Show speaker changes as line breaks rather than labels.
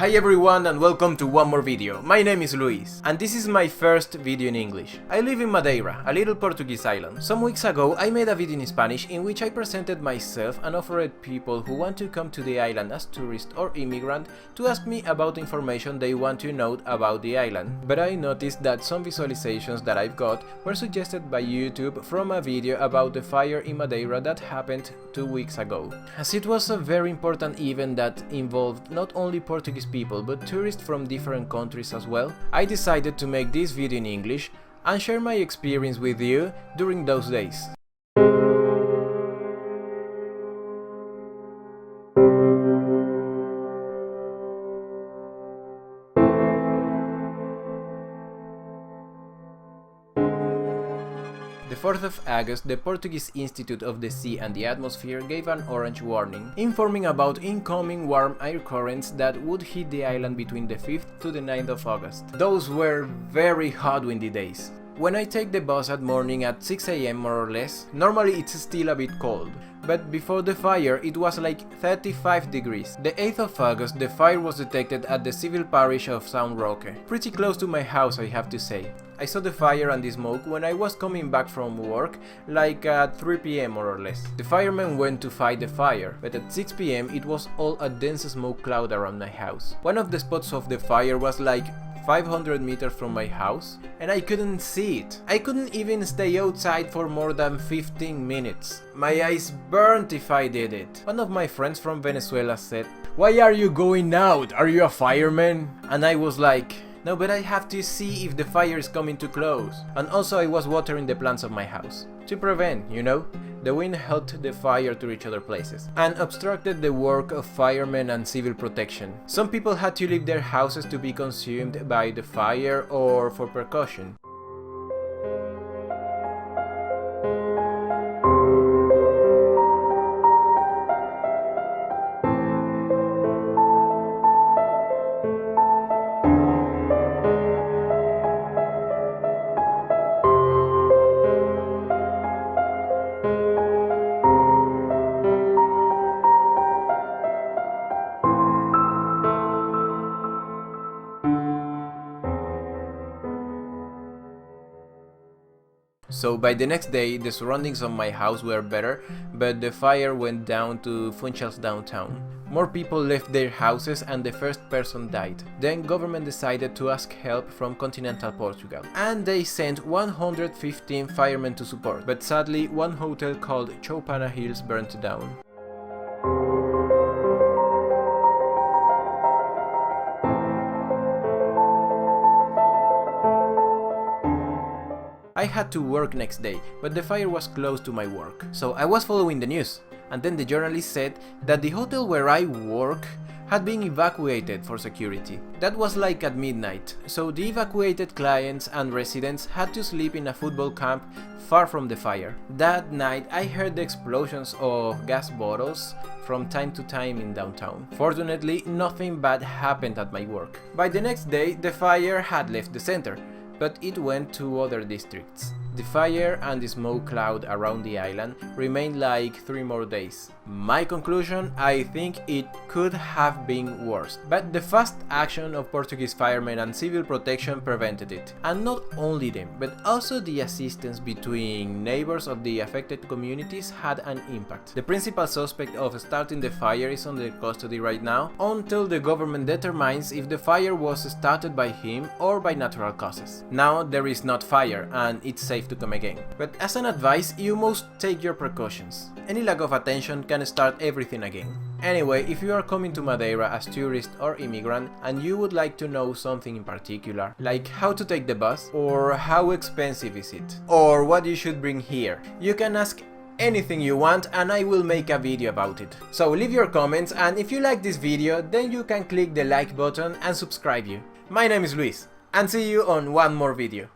Hi everyone and welcome to one more video. My name is Luis and this is my first video in English. I live in Madeira, a little Portuguese island. Some weeks ago I made a video in Spanish in which I presented myself and offered people who want to come to the island as tourist or immigrant to ask me about information they want to know about the island. But I noticed that some visualizations that I've got were suggested by YouTube from a video about the fire in Madeira that happened 2 weeks ago. As it was a very important event that involved not only Portuguese people but tourists from different countries as well, I decided to make this video in English and share my experience with you during those days. The 4th of August, the Portuguese Institute of the Sea and the Atmosphere gave an orange warning, informing about incoming warm air currents that would hit the island between the 5th to the 9th of August. Those were very hot windy days. When I take the bus at morning at 6 AM more or less, normally it's still a bit cold, but before the fire it was like 35 degrees. The 8th of August the fire was detected at the civil parish of São Roque, pretty close to my house I have to say. I saw the fire and the smoke when I was coming back from work, like at 3 PM more or less. The firemen went to fight the fire, but at 6 PM it was all a dense smoke cloud around my house. One of the spots of the fire was like 500 meters from my house, and I couldn't see it. I couldn't even stay outside for more than 15 minutes. My eyes burnt if I did it. One of my friends from Venezuela said, "Why are you going out? Are you a fireman?" And I was like, "No, but I have to see if the fire is coming too close." And also I was watering the plants of my house. To prevent, you know? The wind helped the fire to reach other places and obstructed the work of firemen and civil protection. Some people had to leave their houses to be consumed by the fire or for precaution. So by the next day, the surroundings of my house were better, but the fire went down to Funchal's downtown. More people left their houses and the first person died. Then government decided to ask help from continental Portugal, and they sent 115 firemen to support, but sadly one hotel called Choupana Hills burnt down. I had to work next day, but the fire was close to my work, so I was following the news, and then the journalist said that the hotel where I work had been evacuated for security. That was like at midnight, so the evacuated clients and residents had to sleep in a football camp far from the fire. That night I heard the explosions of gas bottles from time to time in downtown. Fortunately, nothing bad happened at my work. By the next day, the fire had left the center, but it went to other districts. The fire and the smoke cloud around the island remained like 3 more days. My conclusion, I think it could have been worse. But the fast action of Portuguese firemen and civil protection prevented it. And not only them, but also the assistance between neighbors of the affected communities had an impact. The principal suspect of starting the fire is under custody right now, until the government determines if the fire was started by him or by natural causes. Now there is not fire and it's safe to come again. But as an advice, you must take your precautions. Any lack of attention can start everything again. Anyway, if you are coming to Madeira as tourist or immigrant and you would like to know something in particular, like how to take the bus, or how expensive is it, or what you should bring here, you can ask anything you want and I will make a video about it. So leave your comments, and if you like this video, then you can click the like button and subscribe you. My name is Luis, and see you on one more video.